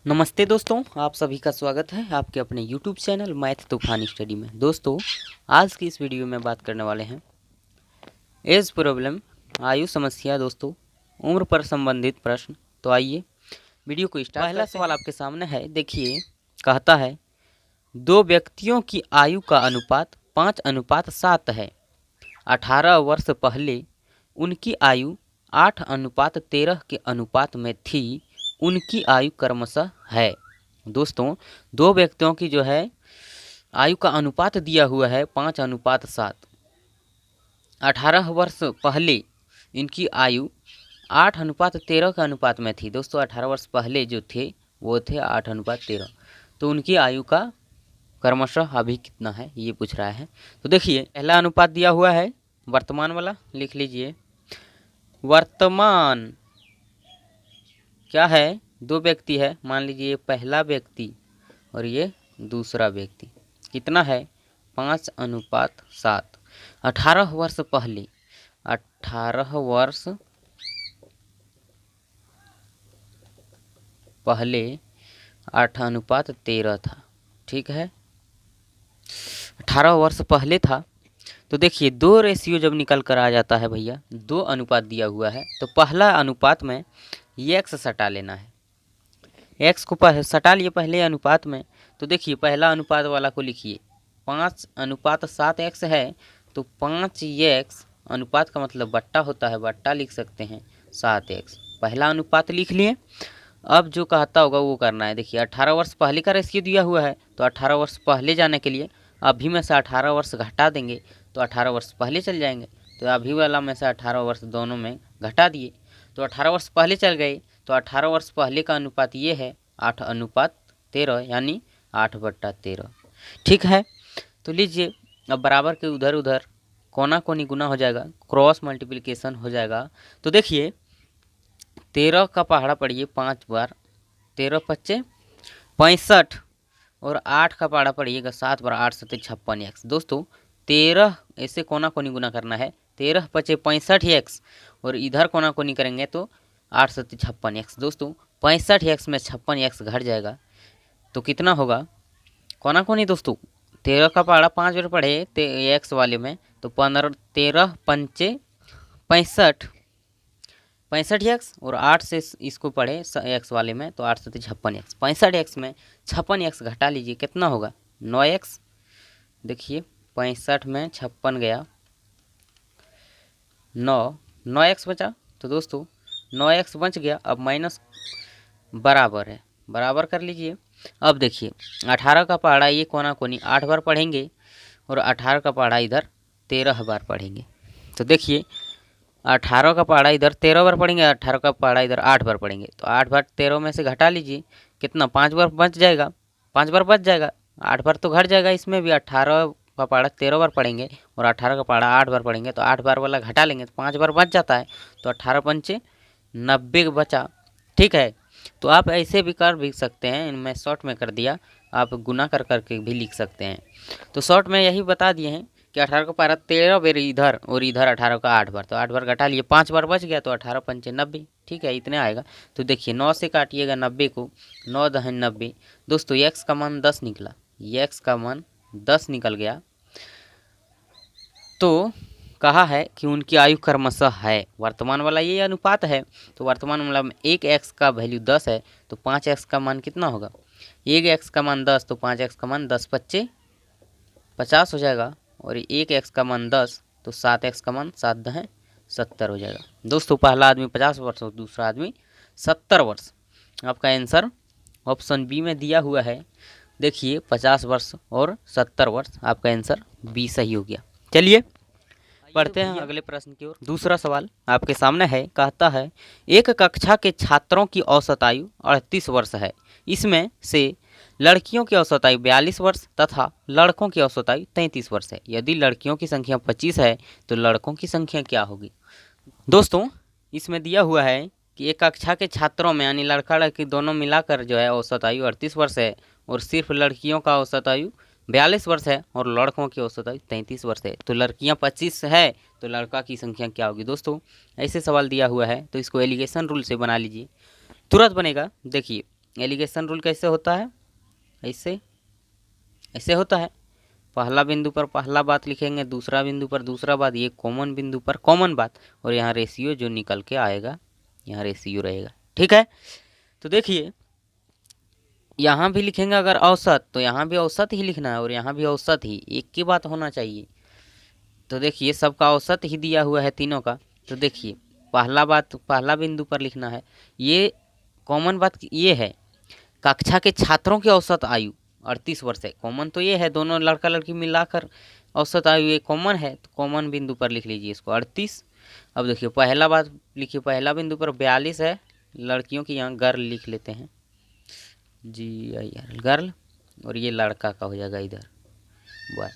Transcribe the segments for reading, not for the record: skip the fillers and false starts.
नमस्ते दोस्तों, आप सभी का स्वागत है आपके अपने YouTube चैनल मैथ तूफान स्टडी में। दोस्तों, आज की इस वीडियो में बात करने वाले हैं एज प्रॉब्लम, आयु समस्या। दोस्तों, उम्र पर संबंधित प्रश्न। तो आइए वीडियो को स्टार्ट। पहला सवाल आपके सामने है, देखिए। कहता है दो व्यक्तियों की आयु का अनुपात 5:7 है। 18 वर्ष पहले उनकी आयु 8:13 के अनुपात में थी। उनकी आयु क्रमशः है। दोस्तों, दो व्यक्तियों की जो है आयु का अनुपात दिया हुआ है 5:7। 18 वर्ष पहले इनकी आयु 8:13 के अनुपात में थी। दोस्तों, 18 वर्ष पहले जो थे वो थे 8:13। तो उनकी आयु का क्रमशः अभी कितना है ये पूछ रहा है। तो देखिए, पहला अनुपात दिया हुआ है वर्तमान वाला, लिख लीजिए। वर्तमान क्या है? दो व्यक्ति है, मान लीजिए पहला व्यक्ति और ये दूसरा व्यक्ति। कितना है? 5:7। 18 वर्ष पहले 18 वर्ष पहले 8:13 था। ठीक है, 18 वर्ष पहले था। तो देखिए, दो रेशियो जब निकल कर आ जाता है भैया, दो अनुपात दिया हुआ है, तो पहला अनुपात में एक्स सटा लेना है। एक्स को सटा लिए पहले अनुपात में। तो देखिए, पहला अनुपात वाला को लिखिए। 5:7 एक्स है, तो 5x अनुपात का मतलब बट्टा होता है, बट्टा लिख सकते हैं 7x। पहला अनुपात लिख लिए। अब जो कहता होगा वो करना है। देखिए, 18 वर्ष पहले का रेशियो दिया हुआ है, तो 18 वर्ष पहले जाने के लिए अभी में से 18 वर्ष घटा देंगे तो 18 वर्ष पहले चल जाएंगे। तो अभी वाला में से 18 वर्ष दोनों में घटा दिए तो 18 वर्ष पहले चल गए। तो 18 वर्ष पहले का अनुपात ये है 8:13, यानी 8/13। ठीक है, तो लीजिए, अब बराबर के उधर उधर कोना कोनी गुना हो जाएगा, क्रॉस मल्टीप्लिकेशन हो जाएगा। तो देखिए, 13 का पहाड़ा पढ़िए 5 बार, 13 पच्चे 65, और 8 का पहाड़ा पढ़िएगा 7 बार, 8 सत्ते 56x। दोस्तों, 13 ऐसे कोना कोनी गुना करना है, 13 पचे 65x, और इधर कोना कोनी करेंगे तो 8 सत्ते 56x। दोस्तों, 65x में 56x घट जाएगा तो कितना होगा? कोना कोनी दोस्तों, 13 का पहाड़ा 5 बार पढ़े एक्स वाले में, तो 13 पंचे 65x, और 8 से इसको पढ़े एक्स वाले में, तो 8 सत्ते 56x। 65x में 56x घटा लीजिए, कितना होगा? 9x। देखिए, 65 में 56 गया, 9x बचा। तो दोस्तों, 9x बच गया। अब माइनस बराबर है, बराबर कर लीजिए। अब देखिए, 18 का पहाड़ा ये कोना कोनी 8 बार पढ़ेंगे, और 18 का पहाड़ा इधर 13 बार पढ़ेंगे। तो देखिए, 18 का पहाड़ा इधर 13 बार पढ़ेंगे, 18 का पहाड़ा इधर 8 बार पढ़ेंगे। तो 8 बार 13 में से घटा लीजिए, कितना? 5 बार बच जाएगा, 5 बार बच जाएगा। 8 बार तो घट जाएगा, इसमें भी 18 का पहाड़ा 13 बार पढ़ेंगे और 18 का पहाड़ा 8 बार पढ़ेंगे, तो 8 बार वाला घटा लेंगे तो 5 बार बच जाता है। तो 18 पंचे 90 बचा। ठीक है, तो आप ऐसे भी कर भी सकते हैं, मैं शॉर्ट में कर दिया, आप गुना कर करके भी लिख सकते हैं। तो शॉर्ट में यही बता दिए हैं कि 18 का पहाड़ा 13 बार इधर, और इधर 18 का 8 बार, तो 8 बार घटा लिए, 5 बार बच गया, तो 18 पंचे 90। ठीक है, इतने आएगा। तो देखिए, 9 से काटिएगा 90 को, 9 दहन 90। दोस्तों, x का मान 10 निकला, x का मान 10 निकल गया। तो कहा है कि उनकी आयु क्रमशः है। वर्तमान वाला ये अनुपात है, तो वर्तमान वाला में 1x का वैल्यू 10 है, तो 5x का मान कितना होगा? 1x का मान 10, तो 5x का मान 10 पच्चे 50 हो जाएगा, और 1x का मान 10, तो 7x का मान 7 दहें 70 हो जाएगा। दोस्तों, पहला आदमी 50 वर्ष और दूसरा आदमी 70 वर्ष। आपका आंसर ऑप्शन बी में दिया हुआ है। देखिए, 50 वर्ष और 70 वर्ष, आपका आंसर बी सही हो गया। चलिए पढ़ते हैं अगले प्रश्न की ओर। दूसरा सवाल आपके सामने है, कहता है एक कक्षा के छात्रों की औसत आयु 38 वर्ष है। इसमें से लड़कियों की औसत आयु 42 वर्ष तथा लड़कों की औसत आयु 33 वर्ष है। यदि लड़कियों की संख्या 25 है तो लड़कों की संख्या क्या होगी? दोस्तों, इसमें दिया हुआ है कि एक कक्षा के छात्रों में, यानी लड़का लड़की दोनों मिलाकर जो है औसत आयु 38 वर्ष है, और सिर्फ लड़कियों का औसत आयु 42 वर्ष है, और लड़कों की औसत आयु 33 वर्ष है। तो लड़कियां 25 है तो लड़का की संख्या क्या होगी? दोस्तों, ऐसे सवाल दिया हुआ है तो इसको एलिगेशन रूल से बना लीजिए, तुरंत बनेगा। देखिए, एलिगेशन रूल कैसे होता है, ऐसे ऐसे होता है। पहला बिंदु पर पहला बात लिखेंगे, दूसरा बिंदु पर दूसरा बात, ये कॉमन बिंदु पर कॉमन बात, और यहाँ रेशियो जो निकल के आएगा यहाँ रेशियो रहेगा। ठीक है, तो देखिए यहाँ भी लिखेंगे अगर औसत, तो यहाँ भी औसत ही लिखना है और यहाँ भी औसत ही, एक की बात होना चाहिए। तो देखिए सबका औसत ही दिया हुआ है तीनों का। तो देखिए पहला बात पहला बिंदु पर लिखना है, ये कॉमन बात ये है, कक्षा के छात्रों की औसत आयु 38 वर्ष है। कॉमन तो ये है, दोनों लड़का लड़की मिलाकर औसत आयु ये कॉमन है, तो कॉमन बिंदु पर लिख लीजिए इसको 38। अब देखिए पहला बात लिखिए, पहला बिंदु पर 42 है लड़कियों की, यहाँ गर्ल लिख लेते हैं, GIRL गर्ल, और ये लड़का का हो जाएगा इधर बॉय।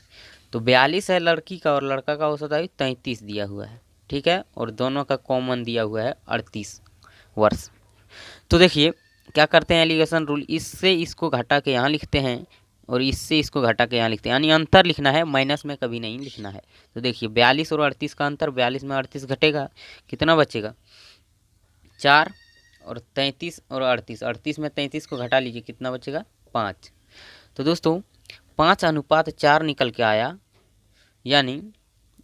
तो 42 है लड़की का और लड़का का औसत आयु 33 दिया हुआ है। ठीक है, और दोनों का कॉमन दिया हुआ है 38 वर्ष। तो देखिए क्या करते हैं एलिगेशन रूल, इससे इसको घटा के यहाँ लिखते हैं और इससे इसको घटा के यहाँ लिखते हैं, यानी अंतर लिखना है, माइनस में कभी नहीं लिखना है। तो देखिए 42 और 38 का अंतर, 42 में 38 घटेगा, कितना बचेगा 4, और 33 और 38, 38 में 33 को घटा लीजिए, कितना बचेगा 5। तो दोस्तों 5:4 निकल के आया। यानी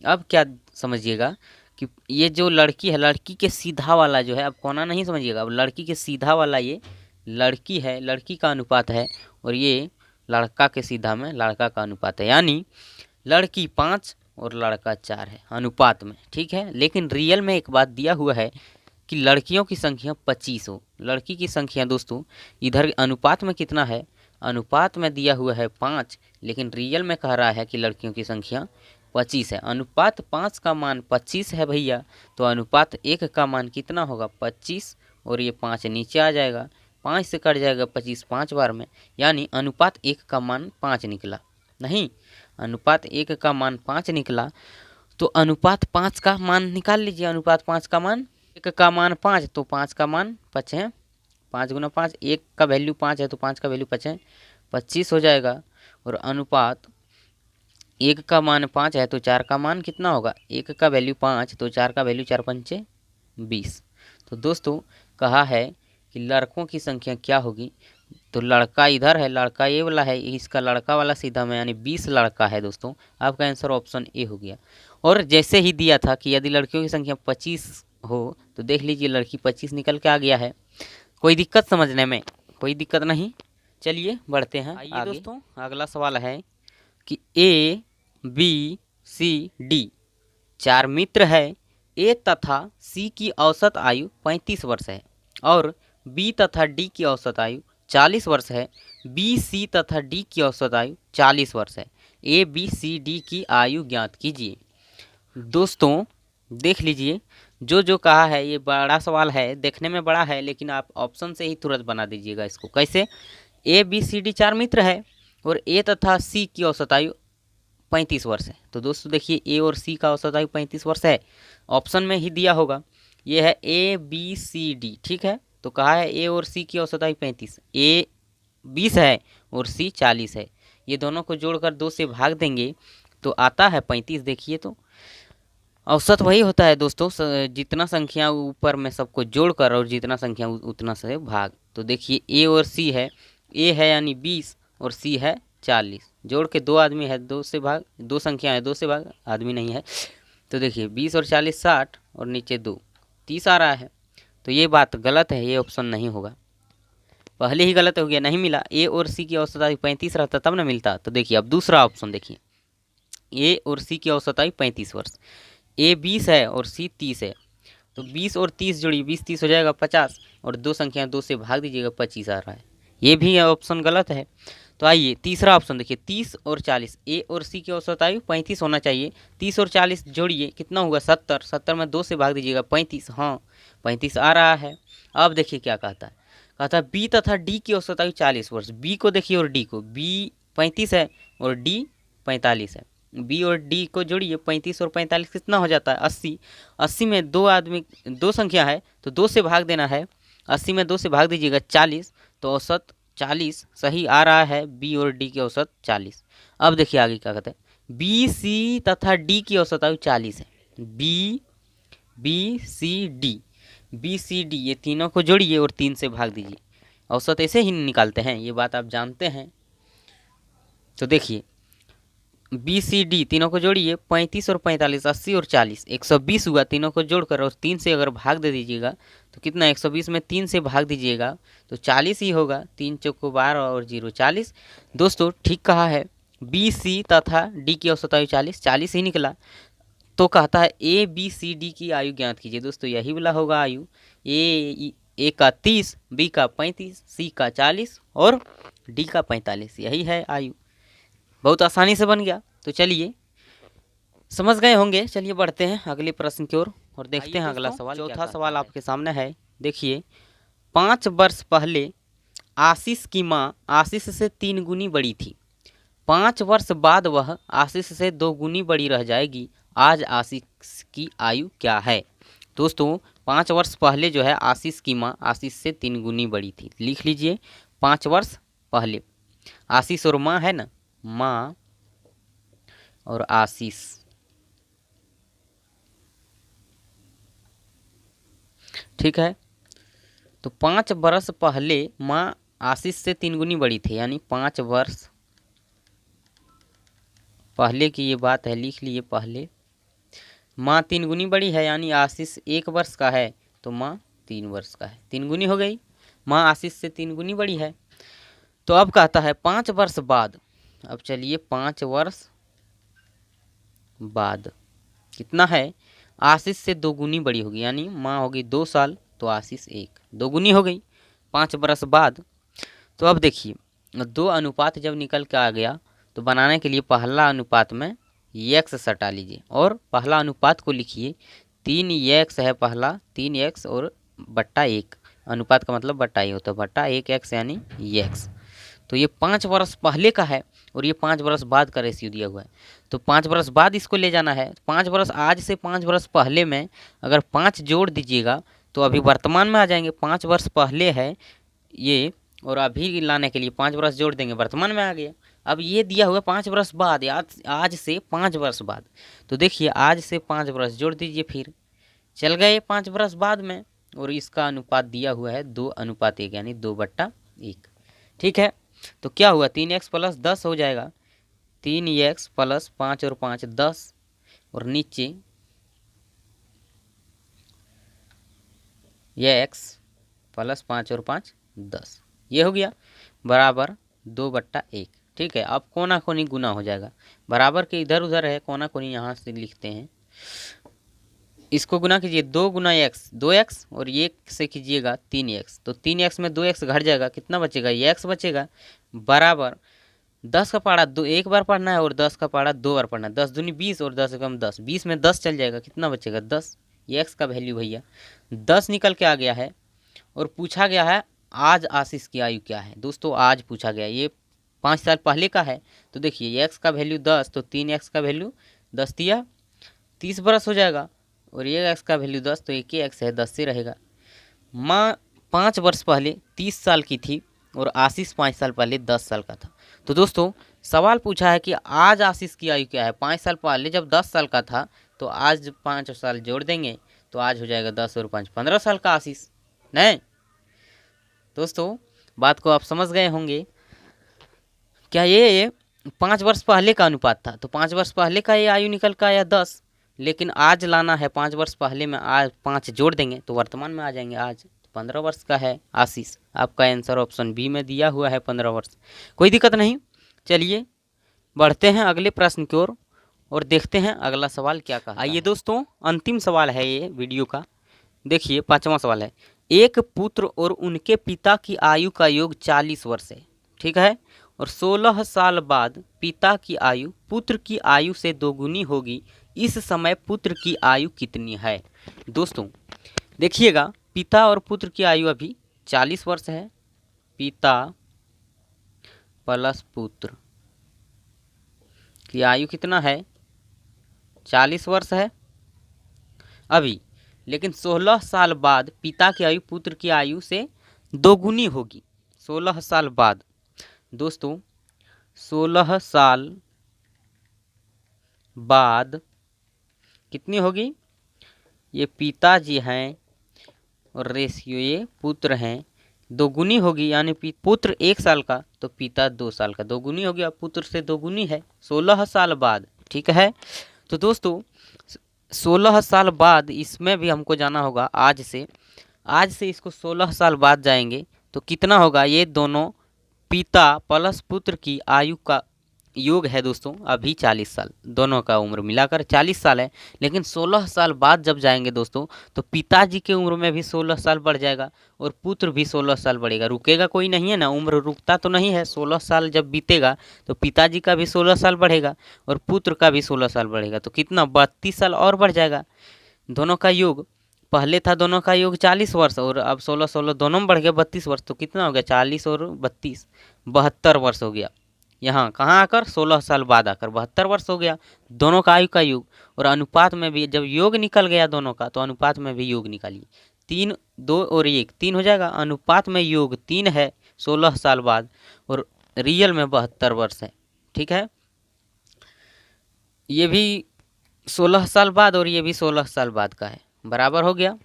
अब क्या समझिएगा कि ये जो लड़की है, लड़की के सीधा वाला जो है, अब कोना नहीं समझिएगा, अब लड़की के सीधा वाला ये लड़की है, लड़की का अनुपात है, और ये लड़का के सीधा में लड़का का अनुपात है। यानी लड़की 5 और लड़का 4 है अनुपात में। ठीक है, लेकिन रियल में एक बात दिया हुआ है कि लड़कियों की संख्या 25 हो। लड़की की संख्या दोस्तों इधर अनुपात में कितना है, अनुपात में दिया हुआ है 5, लेकिन रियल में कह रहा है कि लड़कियों की संख्या 25 है। अनुपात 5 का मान 25 है भैया, तो अनुपात 1 का मान कितना होगा 25, और ये 5 नीचे आ जाएगा, 5 से कट जाएगा 25 5 बार में, यानी अनुपात 1 का मान 5 निकला। नहीं, अनुपात 1 का मान 5 निकला, तो अनुपात 5 का मान निकाल लीजिए। अनुपात 5 का मान, 1 का मान 5, तो 5 का मान 5 है, 5 गुना 5, 1 का वैल्यू 5 है तो 5 का वैल्यू 5 है, 25 हो जाएगा। और अनुपात 1 का मान 5 है तो 4 का मान कितना होगा, 1 का वैल्यू 5 तो 4 का वैल्यू 4 पंचे 20। तो दोस्तों कहा है कि लड़कों की संख्या क्या होगी, तो लड़का इधर है, लड़का ये वाला है, इसका लड़का वाला सीधा में, यानी 20 लड़का है दोस्तों। आपका आंसर ऑप्शन ए हो गया। और जैसे ही दिया था कि यदि लड़कियों की संख्या 25 हो, तो देख लीजिए लड़की 25 निकल के आ गया है। कोई दिक्कत समझने में, कोई दिक्कत नहीं। चलिए बढ़ते हैं आगे दोस्तों। अगला सवाल है कि ABCD 4 मित्र है, A तथा C की औसत आयु 35 वर्ष है और B तथा D की औसत आयु 40 वर्ष है। BC तथा D की औसत आयु 40 वर्ष है। ABCD की आयु ज्ञात कीजिए। दोस्तों देख लीजिए, जो कहा है ये बड़ा सवाल है, देखने में बड़ा है, लेकिन आप ऑप्शन से ही तुरंत बना दीजिएगा इसको। कैसे, ABCD 4 मित्र है और A तथा C की औसत आयु 35 वर्ष है। तो दोस्तों देखिए A और C का औसत आयु 35 वर्ष है, ऑप्शन में ही दिया होगा। ये है ABCD, ठीक है। तो कहा है A और C की औसत आयु 35, A 20 है और C 40 है। ये दोनों को जोड़कर 2 से भाग देंगे तो आता है 35। देखिए तो औसत वही होता है दोस्तों, जितना संख्या ऊपर में सबको जोड़कर और जितना संख्या उतना से भाग। तो देखिए A और C है, A है यानी 20 और C है 40, जोड़ के 2 आदमी है, 2 से भाग, 2 संख्या है 2 से भाग, आदमी नहीं है। तो देखिए 20 और 40 60 और नीचे 2 30 आ रहा है। तो ये बात गलत है, ये ऑप्शन नहीं होगा, पहले ही गलत हो गया, नहीं मिला। A और C की औसत आयु 35 रहता तब ना मिलता। तो देखिए अब दूसरा ऑप्शन देखिए, A और C की औसत आयु 35 वर्ष, A 20 है और C 30 है। तो 20 और 30 जोड़िए, 20 30 हो जाएगा 50, और 2 संख्या 2 से भाग दीजिएगा 25 आ रहा है। ये भी ऑप्शन गलत है। तो आइए तीसरा ऑप्शन देखिए, 30 और 40, A और C की औसत आयु 35 होना चाहिए। 30 और 40 जोड़िए, कितना होगा 70, 70 में 2 से भाग दीजिएगा 35, हाँ 35 आ रहा है। अब देखिए क्या कहता है, कहता है B तथा D की औसत आयु 40 वर्ष। B को देखिए और D को, B 35 है और D 45 है। B और D को जोड़िए, 35 और 45 कितना हो जाता है 80। 80 में 2 आदमी, 2 संख्या है तो 2 से भाग देना है, 80 में 2 से भाग दीजिएगा 40, तो औसत 40 सही आ रहा है। B और D की औसत 40। अब देखिए आगे क्या कहते हैं, B C तथा D की औसत आयु 40 है। B C D, B C D ये तीनों को जोड़िए और 3 से भाग दीजिए, औसत ऐसे ही निकालते हैं, ये बात आप जानते हैं। तो देखिए BCD तीनों को जोड़िए, 35 और 45, 80 और 40, 120 हुआ। तीनों को जोड़कर और 3 से अगर भाग दे दीजिएगा तो कितना, 120 में 3 से भाग दीजिएगा तो 40 ही होगा। 3 चौको 12 और 0 40। दोस्तों ठीक कहा है, BC तथा D की औसत आयु 40 ही निकला। तो कहता है ABCD की आयु ज्ञात कीजिए। दोस्तों यही वाला होगा आयु, ए का 30, B का 35, C का 40 और D का 45, यही है आयु। बहुत आसानी से बन गया। तो चलिए समझ गए होंगे। चलिए बढ़ते हैं अगले प्रश्न की ओर और देखते हैं अगला सवाल। चौथा सवाल आपके सामने है। देखिए 5 वर्ष पहले आशीष की माँ आशीष से 3 गुनी बड़ी थी। 5 वर्ष बाद वह आशीष से 2 गुनी बड़ी रह जाएगी। आज आशीष की आयु क्या है? दोस्तों 5 वर्ष पहले जो है आशीष की माँ आशीष से 3 गुनी बड़ी थी। लिख लीजिए 5 वर्ष पहले। आशीष और माँ है ना, माँ और आशीष। ठीक है, तो 5 वर्ष पहले माँ आशीष से 3 गुनी बड़ी थी, यानी 5 वर्ष पहले की ये बात है। लिख लिए पहले। माँ 3 गुनी बड़ी है, यानी आशीष 1 वर्ष का है तो माँ 3 वर्ष का है। 3 गुनी हो गई, माँ आशीष से 3 गुनी बड़ी है। तो अब कहता है 5 वर्ष बाद। अब चलिए 5 वर्ष बाद कितना है, आशीष से 2 गुनी बड़ी होगी, यानी माँ होगी 2 साल तो आशीष 1, 2 गुनी हो गई 5 वर्ष बाद। तो अब देखिए 2 अनुपात जब निकल के आ गया तो बनाने के लिए पहला अनुपात में x सटा लीजिए और पहला अनुपात को लिखिए। 3x है पहला, 3x और बट्टा 1। अनुपात का मतलब बट्टा ही होता है, बट्टा 1x यानी x। तो ये 5 वर्ष पहले का है और ये 5 वर्ष बाद का रेशियो दिया हुआ है। तो 5 वर्ष बाद इसको ले जाना है। 5 वर्ष आज से 5 वर्ष पहले में अगर 5 जोड़ दीजिएगा तो अभी वर्तमान में आ जाएंगे। 5 वर्ष पहले है ये और अभी लाने के लिए 5 वर्ष जोड़ देंगे, वर्तमान में आ गया। अब ये दिया हुआ 5 वर्ष बाद, आज से 5 वर्ष बाद। तो देखिए आज से 5 वर्ष जोड़ दीजिए, फिर चल गए 5 वर्ष बाद में और इसका अनुपात दिया हुआ है 2:1, यानी 2/1। ठीक है, तो क्या हुआ 3x प्लस 10 हो जाएगा। 3x प्लस 5 और 5 10 और नीचे यह x प्लस 5 और 5 10, ये हो गया बराबर 2/1। ठीक है, अब कोना कोनी गुना हो जाएगा। बराबर के इधर उधर है, कोना कोनी यहाँ से लिखते हैं। इसको गुना कीजिए 2 गुना x 2x और 1 से कीजिएगा 3x। तो 3x में 2x घट जाएगा, कितना बचेगा, ये x बचेगा। बराबर 10 का पारा 2 एक बार पढ़ना है और 10 का पारा 2 बार पढ़ना है। 10 दूनी 20 और 10 एकम 10, 20 में 10 चल जाएगा, कितना बचेगा 10। ये x का वैल्यू भैया 10 निकल के आ गया है। और पूछा गया है आज आशीष की आयु क्या है। दोस्तों आज पूछा गया, ये 5 साल पहले का है। तो देखिए x का वैल्यू 10 तो 3x का वैल्यू 10 दिया 30 बरस हो जाएगा और ये x का वैल्यू 10 तो 1x है, 10 से रहेगा। माँ 5 वर्ष पहले 30 साल की थी और आशीष 5 साल पहले 10 साल का था। तो दोस्तों सवाल पूछा है कि आज आशीष की आयु क्या है। 5 साल पहले जब 10 साल का था तो आज 5 साल जोड़ देंगे तो आज हो जाएगा 10 और 5 15 साल का आशीष। नहीं दोस्तों, बात को आप समझ गए होंगे। क्या ये 5 वर्ष पहले का अनुपात था तो 5 वर्ष पहले का ये आयु निकल का आया 10, लेकिन आज लाना है 5 वर्ष पहले में, आज 5 जोड़ देंगे तो वर्तमान में आ जाएंगे। आज 15 वर्ष का है आशीष। आपका आंसर ऑप्शन बी में दिया हुआ है 15 वर्ष। कोई दिक्कत नहीं। चलिए बढ़ते हैं अगले प्रश्न की ओर और देखते हैं अगला सवाल क्या कहा। आइए दोस्तों अंतिम सवाल है ये वीडियो का। देखिए 5वां सवाल है। एक पुत्र और उनके पिता की आयु का योग 40 वर्ष है। ठीक है, और 16 साल बाद पिता की आयु पुत्र की आयु से 2 गुनी होगी। इस समय पुत्र की आयु कितनी है? दोस्तों देखिएगा पिता और पुत्र की आयु अभी 40 वर्ष है। पिता प्लस पुत्र की आयु कितना है? 40 वर्ष है अभी, लेकिन 16 साल बाद पिता की आयु पुत्र की आयु से 2 गुनी होगी। 16 साल बाद दोस्तों 16 साल बाद कितनी होगी? ये पिताजी हैं और रेशियो ये पुत्र हैं, दोगुनी होगी, यानी पुत्र 1 साल का तो पिता 2 साल का, दोगुनी होगी, अब पुत्र से दोगुनी है 16 साल बाद। ठीक है, तो दोस्तों 16 साल बाद इसमें भी हमको जाना होगा। आज से इसको 16 साल बाद जाएंगे तो कितना होगा, ये दोनों पिता प्लस पुत्र की आयु का योग है दोस्तों अभी 40 साल, दोनों का उम्र मिलाकर 40 साल है। लेकिन 16 साल बाद जब जाएंगे दोस्तों तो पिताजी के उम्र में भी 16 साल बढ़ जाएगा और पुत्र भी 16 साल बढ़ेगा। रुकेगा कोई नहीं है ना, उम्र रुकता तो नहीं है। 16 साल जब बीतेगा तो पिताजी का भी 16 साल बढ़ेगा और पुत्र का भी 16 साल बढ़ेगा, तो कितना 32 साल और बढ़ जाएगा। दोनों का योग पहले था, दोनों का योग 40 वर्ष और अब 16 दोनों में बढ़ गया 32 वर्ष, तो कितना हो गया 40 और 32 72 वर्ष हो गया। यहाँ कहाँ आकर 16 साल बाद आकर 72 वर्ष हो गया दोनों का आयु का योग। और अनुपात में भी जब योग निकल गया दोनों का तो अनुपात में भी योग निकालिए, 3 2 और 1 3 हो जाएगा। अनुपात में योग 3 है 16 साल बाद और रियल में 72 वर्ष है। ठीक है, ये भी 16 साल बाद और ये भी 16 साल बाद का है, बराबर हो गया।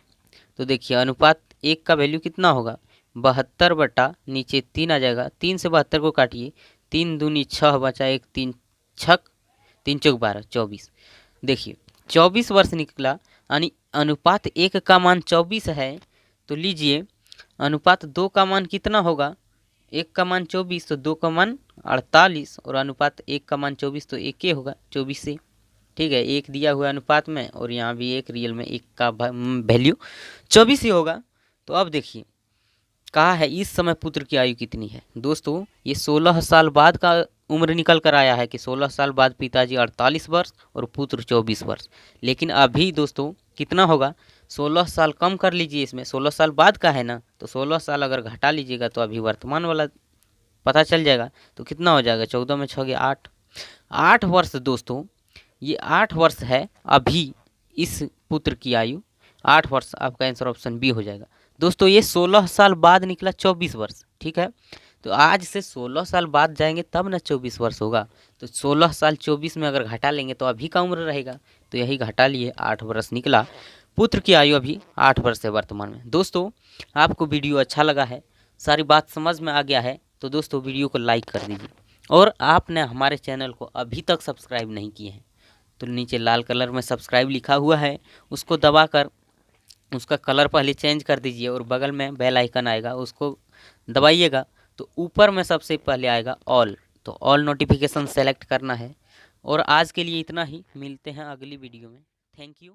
तो देखिए अनुपात 1 का वैल्यू कितना होगा 72 बटा नीचे 3 आ जाएगा, 3 से 72 को काटिए, 3 दूनी 6 बचा 1 3 छक 3 चौक 12 24। देखिए 24 वर्ष निकला, यानी अनुपात 1 का मान 24 है। तो लीजिए अनुपात 2 का मान कितना होगा, 1 का मान 24 तो 2 का मान 48 और अनुपात 1 का मान 24 तो 1 होगा 24 से। ठीक है, 1 दिया हुआ अनुपात में और यहाँ भी 1, रियल में 1 का वैल्यू 24 ही होगा। तो अब देखिए कहा है इस समय पुत्र की आयु कितनी है। दोस्तों ये 16 साल बाद का उम्र निकल कर आया है कि 16 साल बाद पिताजी 48 वर्ष और पुत्र 24 वर्ष। लेकिन अभी दोस्तों कितना होगा, 16 साल कम कर लीजिए, इसमें 16 साल बाद का है ना, तो 16 साल अगर घटा लीजिएगा तो अभी वर्तमान वाला पता चल जाएगा। तो कितना हो जाएगा 14 में 6 गया 8 वर्ष दोस्तों, ये 8 वर्ष है अभी इस पुत्र की आयु, 8 वर्ष। आपका आंसर ऑप्शन बी हो जाएगा। दोस्तों ये 16 साल बाद निकला 24 वर्ष। ठीक है, तो आज से 16 साल बाद जाएंगे तब ना 24 वर्ष होगा। तो 16 साल 24 में अगर घटा लेंगे तो अभी का उम्र रहेगा, तो यही घटा लिए 8 वर्ष निकला। पुत्र की आयु अभी 8 वर्ष है वर्तमान में। दोस्तों आपको वीडियो अच्छा लगा है, सारी बात समझ में आ गया है, तो दोस्तों वीडियो को लाइक कर दीजिए। और आपने हमारे चैनल को अभी तक सब्सक्राइब नहीं किए हैं तो नीचे लाल कलर में सब्सक्राइब लिखा हुआ है, उसको दबाकर उसका कलर पहले चेंज कर दीजिए और बगल में बेल आइकन आएगा उसको दबाइएगा तो ऊपर में सबसे पहले आएगा ऑल, तो ऑल नोटिफिकेशन सेलेक्ट करना है। और आज के लिए इतना ही, मिलते हैं अगली वीडियो में। Thank you.